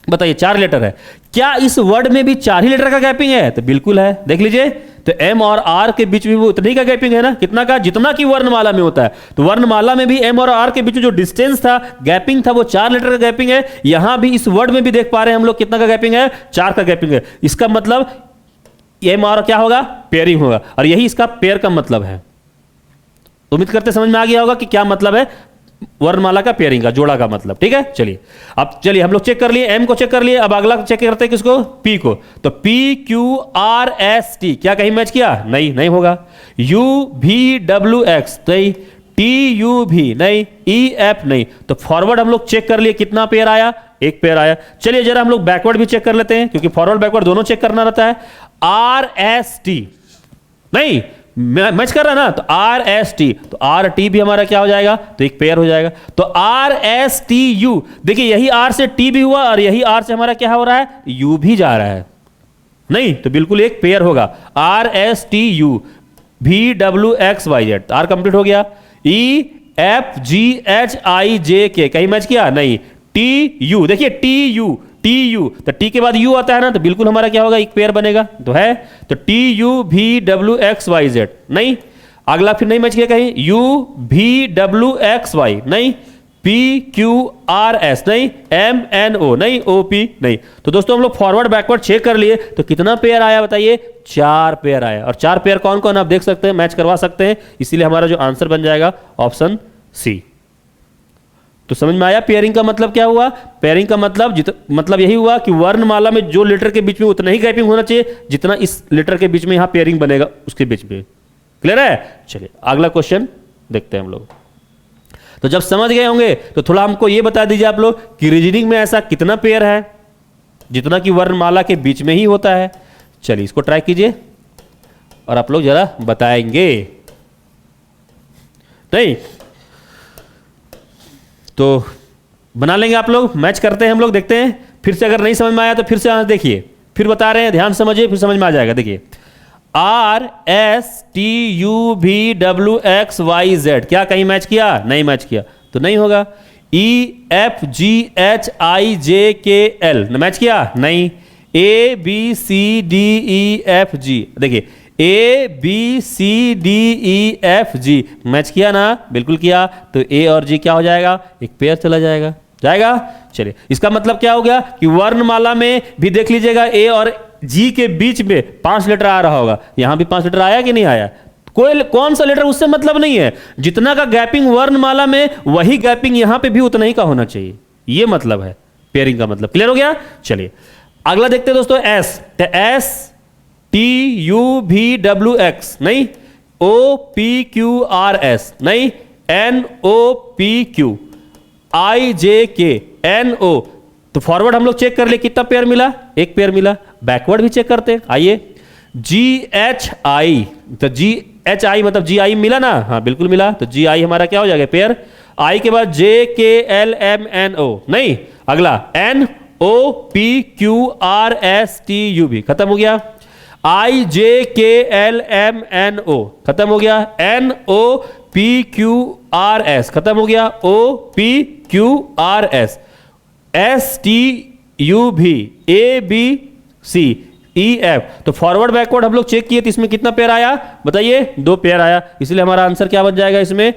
बताइए 4 लेटर है। क्या इस वर्ड में भी 4 ही लेटर का गैपिंग है, तो बिल्कुल है, देख लीजिए। तो एम और आर के बीच में वो उतने ही का गैपिंग है ना, कितना का, जितना की वर्णमाला में होता है। तो वर्णमाला में भी एम और आर के बीच में जो डिस्टेंस था, गैपिंग था, वो 4 लेटर का गैपिंग है। यहां भी इस वर्ड में भी देख पा रहे हैं हम लोग कितना का गैपिंग है, 4 का गैपिंग है। इसका मतलब एम और क्या होगा, पेयरिंग होगा, और यही इसका पेयर का मतलब है। उम्मीद करते समझ में आ गया होगा कि क्या मतलब है वर्णमाला का, पेयरिंग का, जोड़ा का मतलब। ठीक है, चलिए अब चलिए हम लोग चेक कर लिए, एम को चेक कर लिए, अब अगला चेक करते हैं किसको, पी को। तो P Q R S T, क्या कहीं मैच किया, नहीं, नहीं होगा। यू भी डब्ल्यू एक्स, नहीं। टी यू भी नहीं, ई एफ नहीं। तो फॉरवर्ड हम लोग चेक कर लिए, कितना पेयर आया, एक पेयर आया। चलिए जरा हम लोग बैकवर्ड भी चेक कर लेते हैं, क्योंकि फॉरवर्ड बैकवर्ड दोनों चेक करना रहता है। आर एस टी नहीं मैच कर रहा है ना, तो आर एस टी, तो आर टी भी हमारा क्या हो जाएगा, तो एक पेयर हो जाएगा। तो आर एस टी यू, देखिए यही आर से टी भी हुआ और यही आर से हमारा क्या हो रहा है, यू भी जा रहा है, नहीं, तो बिल्कुल एक पेयर होगा। R S T U V W X Y Z, R complete हो गया। ई एफ जी एच आई जे के, कहीं मैच किया, नहीं। टी यू, देखिए टी यू, टी यू, तो टी के बाद यू आता है ना, तो बिल्कुल हमारा क्या होगा, एक पेयर बनेगा, तो है। तो T U V W X Y Z, नहीं। अगला फिर नहीं मैच किया कहीं, U V W X Y, नहीं। पी क्यू आर एस, नहीं। एम एन ओ, नहीं। ओ पी, नहीं। तो दोस्तों हम लोग फॉरवर्ड बैकवर्ड चेक कर लिए, तो कितना पेयर आया बताइए, 4 पेयर आया। और 4 पेयर कौन कौन आप देख सकते हैं, मैच करवा सकते हैं, इसीलिए हमारा जो आंसर बन जाएगा ऑप्शन सी। तो समझ में आया पेयरिंग का मतलब क्या हुआ, पेयरिंग का मतलब यही हुआ कि वर्णमाला में जो लेटर के बीच में उतना ही गैपिंग होना चाहिए जितना इस लेटर के बीच में यहां पेयरिंग बनेगा उसके बीच में। क्लियर है, चलिए अगला क्वेश्चन देखते हैं हम लोग। तो जब समझ गए होंगे तो थोड़ा हमको ये बता दीजिए आप लोग कि रीजनिंग में ऐसा कितना पेयर है जितना कि वर्णमाला के बीच में ही होता है। चलिए इसको ट्राई कीजिए और आप लोग जरा बताएंगे, नहीं तो बना लेंगे आप लोग, मैच करते हैं हम लोग, देखते हैं। फिर से अगर नहीं समझ में आया तो फिर से देखिए, फिर बता रहे हैं, ध्यान समझिए, फिर समझ में आ जाएगा। देखिए RSTUVWXYZ, क्या कहीं मैच किया? नहीं मैच किया, तो नहीं होगा। EFGHIJKL मैच किया? नहीं। ABCDEFG, देखिए ABCDEFG मैच किया ना? बिल्कुल किया। तो A और G क्या हो जाएगा? एक पेयर चला जाएगा। जाएगा? चलिए, इसका मतलब क्या हो गया कि वर्णमाला में भी देख लीजिएगा A और G के बीच में 5 लेटर आ रहा होगा। यहां भी 5 लेटर आया कि नहीं आया? कौन सा लेटर उससे मतलब नहीं है, जितना का गैपिंग वर्णमाला में वही गैपिंग यहां पे भी उतना ही का होना चाहिए, ये मतलब है पेयरिंग का मतलब। क्लियर हो गया? चलिए अगला देखते हैं दोस्तों, S। तो STUVWX नहीं, OPQRS नहीं, NOPQ IJKNO। तो फॉरवर्ड हम लोग चेक कर ले कितना पेयर मिला? एक पेयर मिला। बैकवर्ड भी चेक करते हैं, आइए। GHI, तो GHI मतलब GI मिला ना? हाँ बिल्कुल मिला। तो GI हमारा क्या हो जाएगा? पेयर। I के बाद JKLMNO नहीं, अगला NOPQRSTUV खत्म हो गया। IJKLMNO खत्म हो गया। NOPQRS खत्म हो गया। OPQRS STUVABCEF। तो फॉरवर्ड बैकवर्ड हम लोग चेक किए तो इसमें कितना पेयर आया? बताइए, 2 पेयर आया। इसलिए हमारा आंसर क्या बन जाएगा? इसमें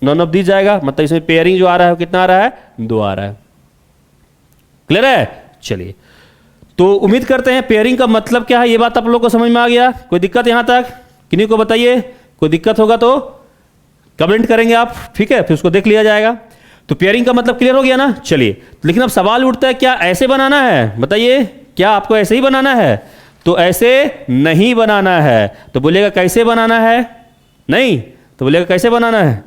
नॉन ऑफ दी जाएगा, मतलब इसमें पेयरिंग जो आ रहा है कितना आ रहा है? 2 आ रहा है। क्लियर है? चलिए, तो उम्मीद करते हैं पेयरिंग का मतलब क्या है ये बात आप लोग को समझ में आ गया। कोई दिक्कत यहां तक? किन्हीं को बताइए, कोई दिक्कत होगा तो कमेंट करेंगे आप, ठीक है, फिर उसको देख लिया जाएगा। तो पेयरिंग का मतलब क्लियर हो गया ना? चलिए, लेकिन अब सवाल उठता है, क्या ऐसे बनाना है? बताइए, क्या आपको ऐसे ही बनाना है? तो ऐसे नहीं बनाना है। तो बोलिएगा कैसे बनाना है? नहीं, तो बोलिएगा कैसे बनाना है?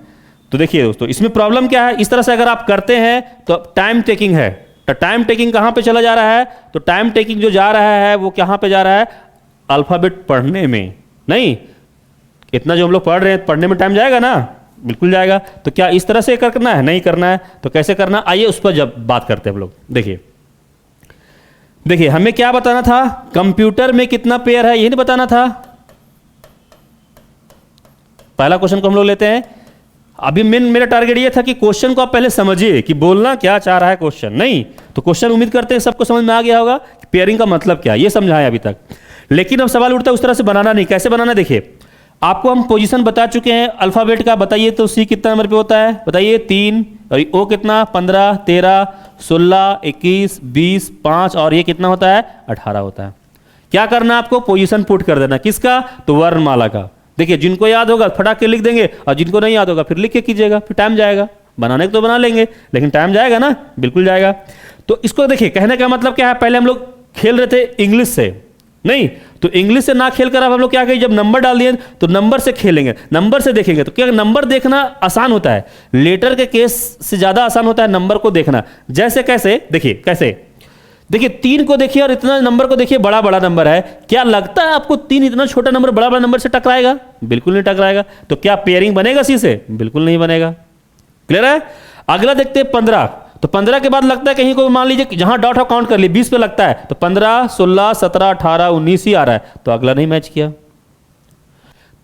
तो देखिए दोस्तों, इसमें प्रॉब्लम क्या है, इस तरह से अगर आप करते हैं तो टाइम टेकिंग है। तो टाइम टेकिंग कहां पे चला जा रहा है? तो टाइम टेकिंग जो जा रहा है वो कहां पे जा रहा है? अल्फाबेट पढ़ने में। नहीं, इतना जो हम लोग पढ़ रहे हैं, पढ़ने में टाइम जाएगा ना? बिल्कुल जाएगा। तो क्या इस तरह से करना है? नहीं करना है। तो कैसे करना? आइए उस पर जब बात करते हैं हम लोग। देखिए हमें क्या बताना था? कंप्यूटर में कितना पेयर है ये नहीं बताना था। पहला क्वेश्चन को हम लोग लेते हैं। अभी मेरा टारगेट ये था कि क्वेश्चन को आप पहले समझिए कि बोलना क्या चाह रहा है क्वेश्चन। नहीं तो क्वेश्चन उम्मीद करते हैं सबको समझ में आ गया होगा कि पेयरिंग का मतलब क्या है, ये समझाया अभी तक। लेकिन अब सवाल उठता है उस तरह से बनाना नहीं। कैसे बनाना? देखिए, आपको हम पोजीशन बता चुके हैं अल्फाबेट का। बताइए तो सी कितना नंबर पे होता है? बताइए 3, और ओ कितना? 15, 13, 16, 21, 20, 5, और ये कितना होता है? 18 होता है। क्या करना है आपको? पोजीशन पुट कर देना। किसका? तो वर्णमाला का। देखिए, जिनको याद होगा फटाक के लिख देंगे, और जिनको नहीं याद होगा फिर लिख के कीजिएगा, फिर टाइम जाएगा। बनाने को तो बना लेंगे लेकिन टाइम जाएगा ना? बिल्कुल जाएगा। तो इसको देखिए, कहने का मतलब क्या है, पहले हम लोग खेल रहे थे इंग्लिश से। नहीं तो इंग्लिश से ना खेल कर अब हम लोग क्या करें, जब नंबर डाल दिए तो नंबर से खेलेंगे, नंबर से देखेंगे। तो क्या नंबर देखना आसान होता है, लेटर के केस से ज्यादा आसान होता है नंबर को देखना। जैसे कैसे? देखिए कैसे, देखिए 3 को देखिए और इतना नंबर को देखिए, बड़ा बड़ा नंबर है। क्या लगता है आपको 3 इतना छोटा नंबर बड़ा बड़ा नंबर से टकराएगा? बिल्कुल नहीं टकराएगा। तो क्या पेयरिंग बनेगा सी से? बिल्कुल नहीं बनेगा। क्लियर है? अगला देखते हैं 15। तो 15 के बाद लगता है कहीं को, मान लीजिए जहां डॉट काउंट कर ली 20 पे लगता है, तो 15, 16, 17, 18, 19 ही आ रहा है, तो अगला नहीं मैच किया।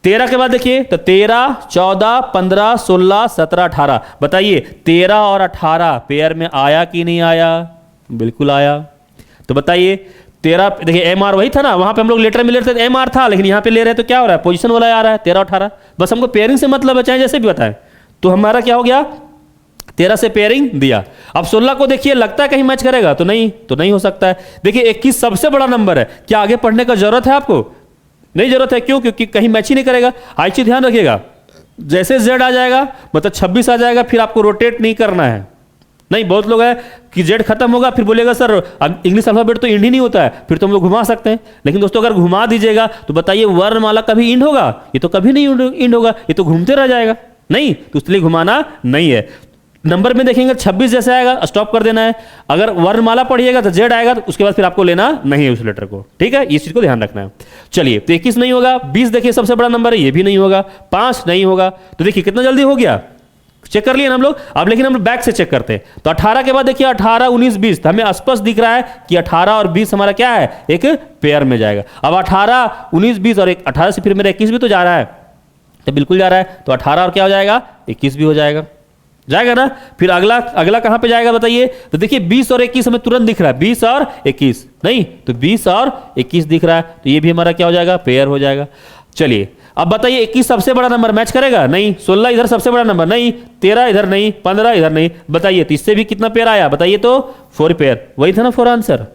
13 के बाद देखिए, तो 13, 14, 15, 16, 17, 18। बताइए 13 और 18 पेयर में आया कि नहीं आया? बिल्कुल आया। तो बताइए 13, देखिए एम आर वही था ना, वहां पे हम लोग लेटर में ले रहे थे एम आर था, लेकिन यहां पे ले रहे हैं तो क्या हो रहा है? पोजीशन वाला आ रहा है 13 और 18। बस हमको पेयरिंग से मतलब है, चाहे जैसे भी बताएं। तो हमारा क्या हो गया? 13 से पेयरिंग दिया। अब 16 को देखिए, लगता है कहीं मैच करेगा? तो नहीं हो सकता है। देखिए 21 सबसे बड़ा नंबर है, क्या आगे पढ़ने का जरूरत है आपको? नहीं जरूरत है। क्यों? क्योंकि कहीं मैच ही नहीं करेगा। आई चीज ध्यान रखिएगा, जैसे जेड आ जाएगा मतलब 26 आ जाएगा, फिर आपको रोटेट नहीं करना है। नहीं, बहुत लोग है कि जेड खत्म होगा फिर बोलेगा सर इंग्लिश अल्फाबेट तो इंड ही नहीं होता है, फिर तो हम लोग घुमा सकते हैं। लेकिन दोस्तों अगर घुमा दीजिएगा तो बताइए वर्णमाला कभी इंड होगा? ये तो कभी नहीं इंड होगा, ये तो घूमते रह जाएगा। नहीं, तो इसलिए घुमाना नहीं है। नंबर में देखेंगे 26 जैसे आएगा, स्टॉप कर देना है। अगर वर्णमाला पढ़िएगा तो जेड आएगा, तो उसके बाद फिर आपको लेना नहीं है उस लेटर को। ठीक है, इस चीज को ध्यान रखना है। चलिए, तो 21 नहीं होगा। 20 देखिए सबसे बड़ा नंबर है, ये भी नहीं होगा। 5 नहीं होगा। तो देखिए कितना जल्दी हो गया, चेक कर लिए ना हम लोग। अब लेकिन हम लोग बैक से चेक करते हैं। तो 18 के बाद देखिए 18, 19, 20, तो हमें स्पष्ट दिख रहा है कि 18 और 20 हमारा क्या है, एक पेयर में जाएगा। अब 18, 19, 20 और 18 से फिर मेरा 21 भी तो जा रहा है, तो बिल्कुल जा रहा है। तो 18 और क्या हो जाएगा, 21 भी हो जाएगा, जाएगा ना। फिर अगला अगला कहां पे जाएगा बताइए। तो देखिए 20 और 21 हमें तुरंत दिख रहा है, 20 और 21 नहीं, तो 20 और 21 दिख रहा है, तो ये भी हमारा क्या हो जाएगा, पेयर हो जाएगा। चलिए अब बताइए 21 सबसे बड़ा नंबर मैच करेगा, नहीं। 16 इधर सबसे बड़ा नंबर, नहीं। 13 इधर नहीं, 15 इधर नहीं, बताइए। तो इससे भी कितना पेयर आया बताइए, तो 4 पेयर। वही था ना 4 आंसर,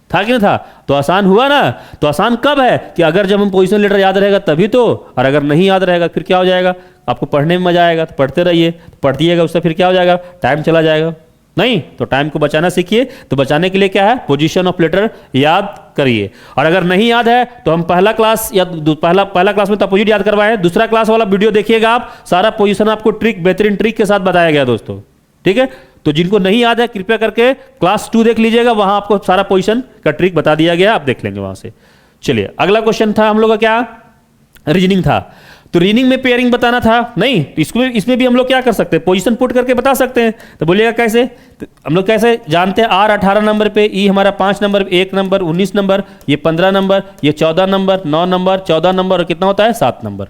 था कि नहीं था। तो आसान हुआ ना। तो आसान कब है कि अगर जब हम पोजीशन लेटर याद रहेगा तभी तो, और अगर नहीं याद रहेगा फिर क्या हो जाएगा, आपको पढ़ने में मजा आएगा तो पढ़ते रहिए, तो पढ़िएगा उससे फिर क्या हो जाएगा, टाइम चला जाएगा। नहीं तो टाइम को बचाना सीखिए। तो बचाने के लिए क्या है, पोजीशन ऑफ लेटर याद करिए। और अगर नहीं याद है तो हम पहला क्लास या पहला क्लास में तो अपोजिट याद करवाएं, दूसरा क्लास वाला वीडियो देखिएगा आप, सारा पोजीशन आपको ट्रिक, बेहतरीन ट्रिक के साथ बताया गया दोस्तों, ठीक है। तो जिनको नहीं याद है कृपया करके क्लास 2 देख लीजिएगा, वहां आपको सारा पोजीशन का ट्रिक बता दिया गया, आप देख लेंगे वहां से। चलिए अगला क्वेश्चन था हम लोग का क्या, रीजनिंग था। तो रीजनिंग में पेयरिंग बताना था, नहीं। तो इसमें भी हम लोग क्या कर सकते हैं, पोजीशन पुट करके बता सकते हैं। तो बोलिएगा कैसे, तो हम लोग कैसे जानते हैं, आर 18 नंबर पे, ई हमारा 5 नंबर, 1 नंबर, 19 नंबर, ये 15 नंबर, ये 14 नंबर, 9 नंबर, 14 नंबर और कितना होता है 7 नंबर,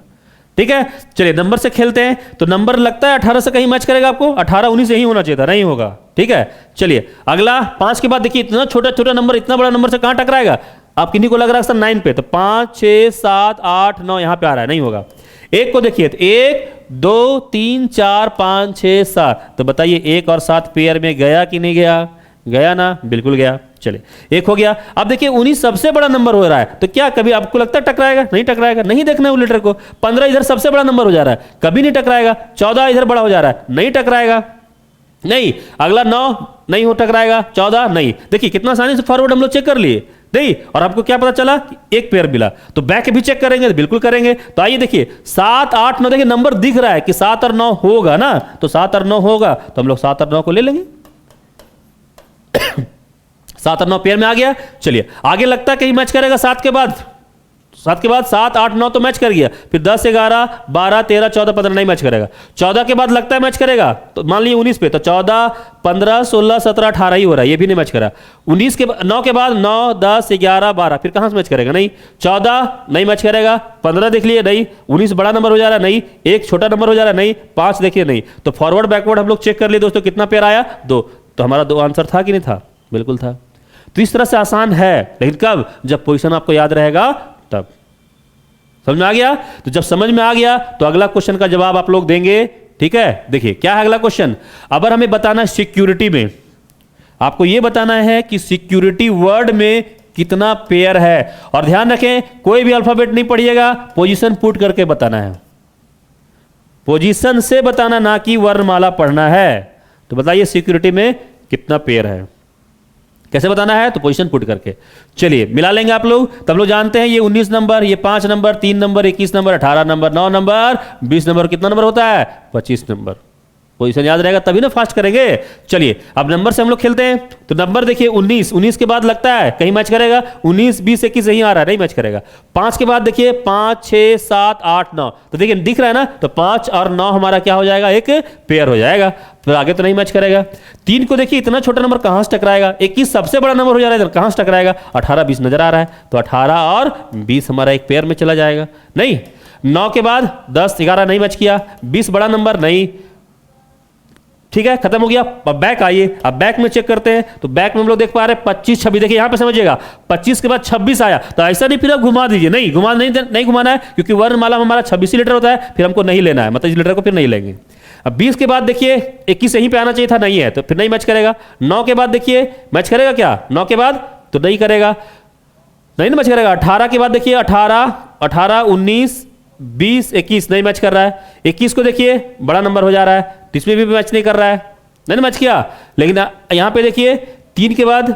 ठीक है। चलिए नंबर से खेलते हैं। तो नंबर लगता है 18 से कहीं मैच करेगा आपको, 18 19 यही होना चाहिए था, नहीं होगा, ठीक है। चलिए अगला 5 के बाद देखिए इतना छोटा छोटा नंबर इतना बड़ा नंबर से कहां टकराएगा, आप किन्हीं को लग रहा है सर 9 पे, तो 5 6 7 8 9 यहां पे आ रहा है, नहीं होगा। 1 को देखिए, तो 1 2 3 4 5 6 7, तो बताइए 1 और 7 पेयर में गया कि नहीं गया, गया ना, बिल्कुल गया। चलिए 1 हो गया। अब देखिए 19 सबसे बड़ा नंबर हो रहा है, तो क्या कभी आपको लगता है टकराएगा, नहीं टकराएगा, नहीं देखना है वो लेटर को। 15 इधर सबसे बड़ा नंबर हो जा रहा है, कभी नहीं टकराएगा। 14 इधर बड़ा हो जा रहा है, नहीं टकराएगा, नहीं। अगला 9 नहीं हो टकराएगा, 14 नहीं। देखिए कितना आसानी से फॉरवर्ड हम लोग चेक कर लिए, नहीं। और आपको क्या पता चला कि एक पेयर मिला, तो बैक भी चेक करेंगे, तो बिल्कुल करेंगे। तो आइए देखिए 7 8 9, देखिए नंबर दिख रहा है कि 7 और 9 होगा ना, तो 7 और 9 होगा, तो हम लोग 7 और 9 को ले लेंगे। 7 और 9 पेयर में आ गया। चलिए आगे लगता है कहीं मैच करेगा 7 के बाद, 7 8 9 तो मैच कर गया। फिर 10 11 12 13 14 15 नहीं मैच करेगा। 14 के बाद लगता है मैच करेगा, तो मान लीजिए 19 पे, तो 14 15 16 17 18 ही हो रहा है, ये भी नहीं मैच करा। 19 के 9 के बाद 9 10 11 12, फिर कहां से मैच करेगा, नहीं। 14 नहीं मैच करेगा, 15 देख लिए नहीं, 19 बड़ा नंबर हो जा रहा है, नहीं। 1 छोटा नंबर हो जा रहा है, नहीं। 5 देखिए नहीं। तो फॉरवर्ड बैकवर्ड हम लोग चेक कर लिए दोस्तों, कितना पेयर आया, 2। तो हमारा 2 आंसर था कि नहीं था, बिल्कुल था। तो इस तरह से आसान है, लेकिन कब, जब पोजीशन आपको याद रहेगा तब। समझ में आ गया। तो जब समझ में आ गया तो अगला क्वेश्चन का जवाब आप लोग देंगे, ठीक है। देखिए क्या है अगला क्वेश्चन। अगर हमें बताना है सिक्योरिटी में, आपको यह बताना है कि सिक्योरिटी वर्ड में कितना पेयर है। और ध्यान रखें कोई भी अल्फाबेट नहीं पढ़िएगा, पोजीशन पुट करके बताना है, पोजीशन से बताना, ना कि वर्णमाला पढ़ना है। तो बताइए सिक्योरिटी में कितना पेयर है, कैसे बताना है, तो पोजीशन पुट करके। चलिए मिला लेंगे आप लोग। तब लोग जानते हैं ये 19 नंबर, ये 5 number, 3 number, 21 number, 18 number, 9 number, 20 number, कितना नंबर होता है 25 नंबर। पोजीशन याद रहेगा तभी ना फास्ट करेंगे। चलिए अब नंबर से हम लोग खेलते हैं। तो नंबर देखिए 19 के बाद लगता है कहीं मैच करेगा, 19 20 21 यही आ रहा है, नहीं मैच करेगा। 5 के बाद देखिए 5 6 7 8 9, तो देखिए दिख रहा है ना, तो 5 और 9 हमारा क्या हो जाएगा, एक पेयर हो जाएगा, तो आगे तो नहीं मैच करेगा। 3 को देखिए इतना छोटा नंबर कहां से टकराएगा, 21 सबसे बड़ा नंबर हो जा रहा है, कहां से टकराएगा, 18 20 नजर आ रहा है, तो 18 और 20 हमारा एक पेयर में चला जाएगा, नहीं। 9 के बाद 10 11 नहीं मैच किया, 20 बड़ा नंबर, नहीं, ठीक है, खत्म हो गया। अब बैक आइए, अब बैक में चेक करते हैं। तो बैक में हम लोग देख पा रहे हैं 25 26, देखिए यहां पे समझिएगा 25 के बाद 26 आया, तो ऐसा नहीं फिर आप घुमा दीजिए, नहीं नहीं घुमाना है, क्योंकि वर्णमाला हमारा 26 लीटर होता है, फिर हमको नहीं लेना है, मतलब इस लीटर को फिर नहीं लेंगे। अब 20 के बाद देखिए 21 यहीं पे आना चाहिए था, नहीं है, तो फिर नहीं मैच करेगा। 9 के बाद देखिए मैच करेगा क्या, 9 के बाद तो नहीं करेगा, नहीं ना मैच करेगा। 18 के बाद देखिए 18 19 20 21 नहीं मैच कर रहा है। 21 को देखिए बड़ा नंबर हो जा रहा है, तो इसमें भी मैच नहीं कर रहा है, नहीं मैच किया। लेकिन यहां पे देखिए 3 के बाद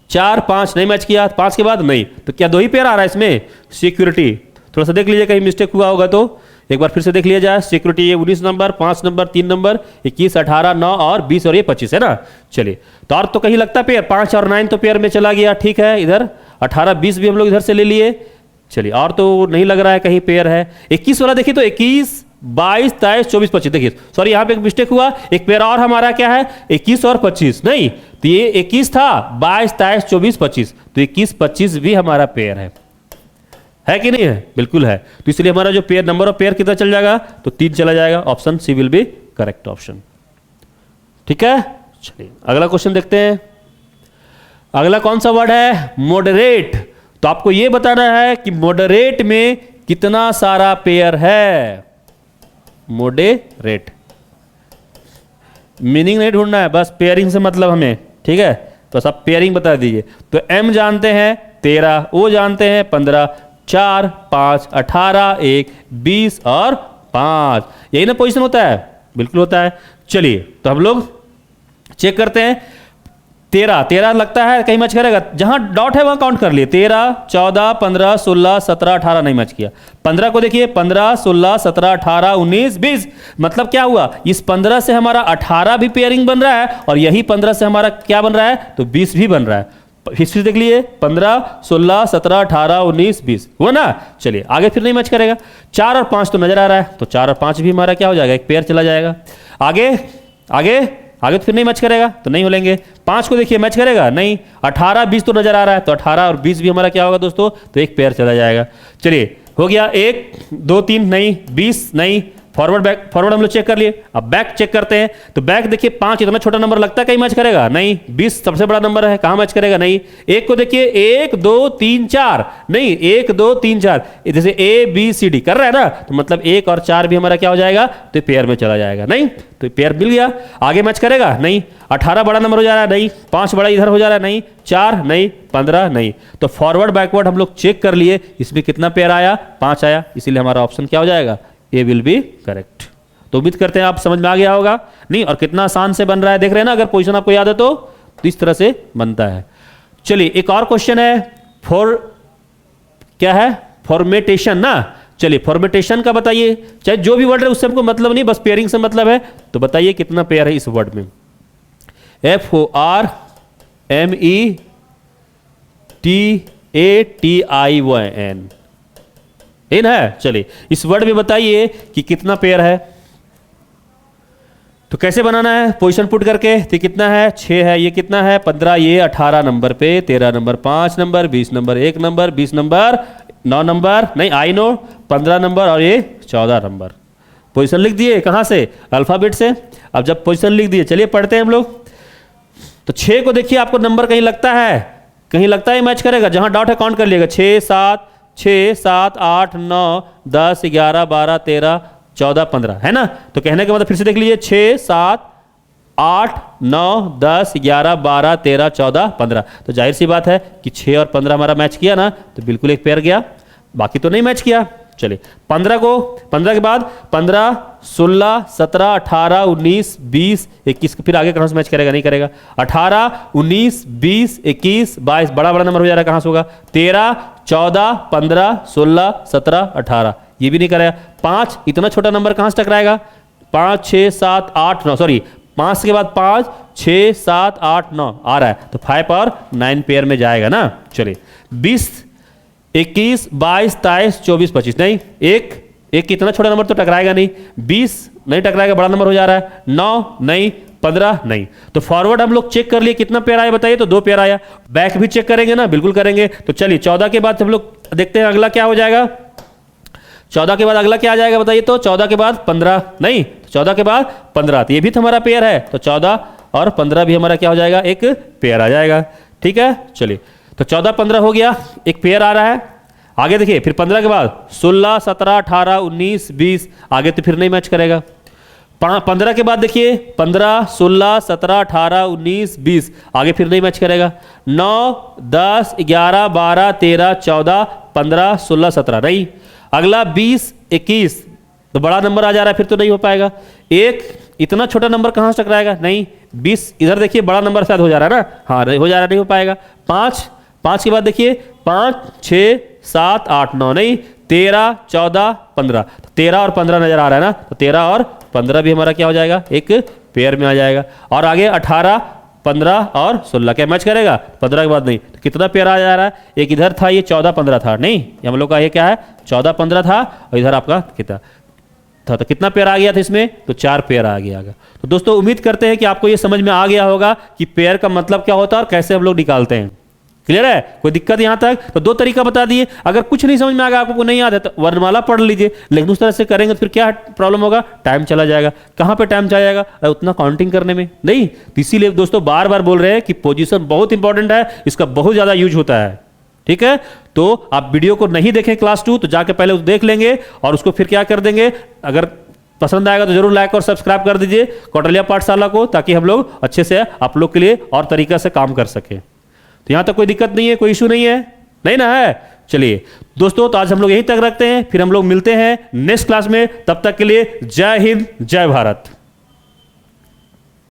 4 5 नहीं मैच किया, 5 के बाद नहीं, तो क्या 2 ही पेयर आ रहा है इसमें। सिक्योरिटी थोड़ा सा देख लीजिए, कहीं मिस्टेक हुआ होगा तो एक बार फिर से देख लिया जाए। सिक्योरिटी ये 19 नंबर, 5 नंबर, 3 नंबर, 21 18 9 और 20 और ये 25 है ना। चलिए तो और तो कहीं लगता पेयर 5 और 9 तो पेयर में चला गया, ठीक है। इधर 18 20 भी हम लोग इधर से ले लिए। चलिए और तो नहीं लग रहा है कहीं पेयर है। 21 वाला देखिए तो 21 22, 23, 24, 25। देखिए सॉरी यहाँ पे एक मिस्टेक हुआ, एक पेयर और हमारा क्या है 21 और 25, नहीं तो ये 21 था, 22, 23, 24, 25, तो 21, 25 भी हमारा पेयर है कि नहीं है? बिल्कुल है। तो इसलिए हमारा जो पेयर नंबर ऑफ पेयर कितना चल जाएगा, तो 3 चला जाएगा। Option C will be correct option. ठीक है, चलिए अगला क्वेश्चन देखते हैं। अगला कौन सा वर्ड है? मॉडरेट। तो आपको यह बताना है कि मॉडरेट में कितना सारा पेयर है। मॉडरेट मीनिंग नहीं ढूंढना है, बस पेयरिंग से मतलब हमें, ठीक है? तो सब पेयरिंग बता दीजिए। तो m जानते हैं 13, o जानते हैं 15, 4, 5, 18, 1, 20 और 5। यही ना पोजीशन होता है? बिल्कुल होता है। चलिए तो हम लोग चेक करते हैं। 13 लगता है कहीं मैच करेगा, जहां डॉट है वहां काउंट कर लिए। 13, 14, 15, 16, 17, 18 नहीं मैच किया। 15 को देखिए, 15, 16, 17, 18, 19, 20। मतलब क्या हुआ, इस 15 से हमारा 18 भी पेयरिंग बन रहा है और यही 15 से हमारा क्या बन रहा है, तो 20 भी बन रहा है। हिस्ट्री देख लिए, 15, 16, 17, 18, 19, 20 हुआ ना। चलिए आगे फिर नहीं मैच करेगा। 4 और 5 तो नजर आ रहा है, तो 4 और 5 भी हमारा क्या हो जाएगा, एक पेयर चला जाएगा। आगे आगे आगे तो फिर नहीं मैच करेगा, तो नहीं होलेंगे। 5 को देखिए मैच करेगा, नहीं। 18, 20 तो नजर आ रहा है, तो 18 और 20 भी हमारा क्या होगा दोस्तों, तो एक पेयर चला जाएगा। चलिए हो गया 1, 2, 3 नहीं, 20 नहीं। फॉरवर्ड बैक, फॉरवर्ड हम लोग चेक कर लिए। अब बैक चेक करते हैं। तो बैक देखिए 5 इतना छोटा नंबर लगता है कहीं मैच करेगा, नहीं। 20 सबसे बड़ा नंबर है, कहां मैच करेगा, नहीं। 1 को देखिए, 1, 2, 3, 4 नहीं, 1, 2, 3, 4 जैसे A B C D कर रहा है ना, तो मतलब 1 और 4 भी हमारा क्या हो जाएगा, तो पेयर में चला जाएगा, नहीं। तो पेयर मिल गया। आगे मैच करेगा, नहीं। 18 बड़ा नंबर हो जा रहा है, नहीं। 5 बड़ा इधर हो जा रहा है, नहीं। 4 नहीं, 15 नहीं। तो फॉरवर्ड बैकवर्ड हम लोग चेक कर लिए, इसमें कितना पेयर आया, 5 आया। इसीलिए हमारा ऑप्शन क्या हो जाएगा, ए विल बी करेक्ट। तो उम्मीद करते हैं आप समझ में आ गया होगा, नहीं। और कितना आसान से बन रहा है, देख रहे हैं ना। अगर पोजीशन आपको याद है तो इस तरह से बनता है। चलिए एक और क्वेश्चन है, क्या है, फॉर्मेटेशन ना। चलिए फॉर्मेटेशन का बताइए, चाहे जो भी वर्ड है उससे हमको मतलब नहीं, बस पेयरिंग से मतलब है। तो बताइए कितना पेयर है इस वर्ड में। FORMETATION इन है। चलिए इस वर्ड में बताइए कि कितना पेयर है। तो कैसे बनाना है, पोजीशन पुट करके। तो कितना है, 6 है, ये कितना है 15, ये 18 नंबर पे, 13 number 5 number, 20 number 1 number, 20 number 9 number, नहीं आई नो 15 नंबर और ये 14 नंबर। पोजीशन लिख दिए, कहां से, अल्फाबेट से। अब जब पोजीशन लिख दिए, चलिए पढ़ते हैं हम लोग। तो 6 को देखिए, आपको नंबर कहीं लगता है, कहीं लगता है मैच करेगा, जहां डॉट है काउंट कर लिएगा। 6, 7, 8, 9, 10, 11, 12, 13, 14, 15 है ना। तो कहने का मतलब फिर से देख लीजिए, 6, 7, 8, 9, 10, 11, 12, 13, 14, 15। तो जाहिर सी बात है कि 6 और 15 हमारा मैच किया ना, तो बिल्कुल एक पेयर गया, बाकी तो नहीं मैच किया। चलिए 15 के बाद 15, 16, 17, 18, 19, 20, 21, फिर आगे कहां से मैच करेगा, नहीं करेगा। 18, 19, 20, 21, 22 बड़ा बड़ा नंबर हो जा रहा है, कहां से होगा। 13, 14, 15, 16, 17, 18 ये भी नहीं करेगा। 5 इतना छोटा नंबर कहां से टकराएगा, 5, 6, 7, 8, 9 सॉरी 5 के बाद 5, 6, 7, 8, 9 आ रहा है, तो 5 और 9 पेयर में जाएगा ना। चलिए 20, 21, 22, 23, 24, 25 नहीं। एक इतना छोटा नंबर तो टकराएगा नहीं। 20 नहीं टकराएगा, बड़ा नंबर हो जा रहा है। 9 नहीं, 15 नहीं। तो फॉरवर्ड हम लोग चेक कर लिए, कितना पेयर आया बताइए, तो 2 पेयर आया। बैक भी चेक करेंगे ना, बिल्कुल करेंगे। तो चलिए 14 के बाद हम लोग देखते हैं अगला क्या हो जाएगा। 14 के बाद अगला क्या आ जाएगा बताइए, तो 14 के बाद 15 नहीं, 14 के बाद 15 तो ये भी तो हमारा पेयर है। तो 14 और 15 भी हमारा क्या हो जाएगा, एक पेयर आ जाएगा। ठीक है, चलिए तो 14, 15 हो गया, एक पेयर आ रहा है। आगे देखिए फिर 15 के बाद 16, 17, 18, 19, 20 आगे तो फिर नहीं मैच करेगा। 15 के बाद देखिए 15, 16, 17, 18, 19, 20 आगे फिर नहीं मैच करेगा। 9, 10, 11, 12, 13, 14, 15, 16, 17 नहीं। अगला 20, 21 तो बड़ा नंबर आ जा रहा है, फिर तो नहीं हो पाएगा। एक इतना छोटा नंबर कहां से टकराएगा, नहीं। 20 इधर देखिए बड़ा नंबर शायद हो जा रहा है ना, हाँ हो जा रहा, नहीं हो पाएगा। 5 के बाद देखिए 5, 6, 7, 8, 9 नहीं। 13, 14, 15 तो 13 और 15 नजर आ रहा है ना, तो 13 और 15 भी हमारा क्या हो जाएगा, एक पेयर में आ जाएगा। और आगे 18, 15 और 16 क्या मैच करेगा, 15 के बाद नहीं। तो कितना पेयर आ जा रहा है, एक इधर था, ये 14, 15 था नहीं, हम लोग का ये क्या है 14, 15 था, और इधर आपका कितना था, तो कितना पेयर आ गया था इसमें, तो 4 पेयर आ गया। तो दोस्तों उम्मीद करते हैं कि आपको ये समझ में आ गया होगा कि पेयर का मतलब क्या होता है और कैसे हम लोग निकालते हैं। क्लियर है, कोई दिक्कत यहां तक? तो 2 तरीका बता दिए। अगर कुछ नहीं समझ में आ गया, आपको नहीं याद है तो वर्णमाला पढ़ लीजिए, लेकिन उस तरह से करेंगे तो फिर क्या प्रॉब्लम होगा, टाइम चला जाएगा। कहां पे टाइम चला जाएगा, उतना काउंटिंग करने में नहीं। तो इसीलिए दोस्तों बार बार बोल रहे हैं कि पोजीशन बहुत इंपॉर्टेंट है, इसका बहुत ज्यादा यूज होता है। ठीक है, तो आप वीडियो को नहीं देखें क्लास 2 तो जाके पहले देख लेंगे और उसको फिर क्या कर देंगे, अगर पसंद आएगा तो जरूर लाइक और सब्सक्राइब कर दीजिए कौटिल्य पाठशाला को, ताकि हम लोग अच्छे से आप लोग के लिए और तरीका से काम कर सकें। तो यहां तक कोई दिक्कत नहीं है, कोई इशू नहीं है, नहीं ना है? चलिए दोस्तों, तो आज हम लोग यहीं तक रखते हैं, फिर हम लोग मिलते हैं नेक्स्ट क्लास में। तब तक के लिए जय हिंद, जय भारत।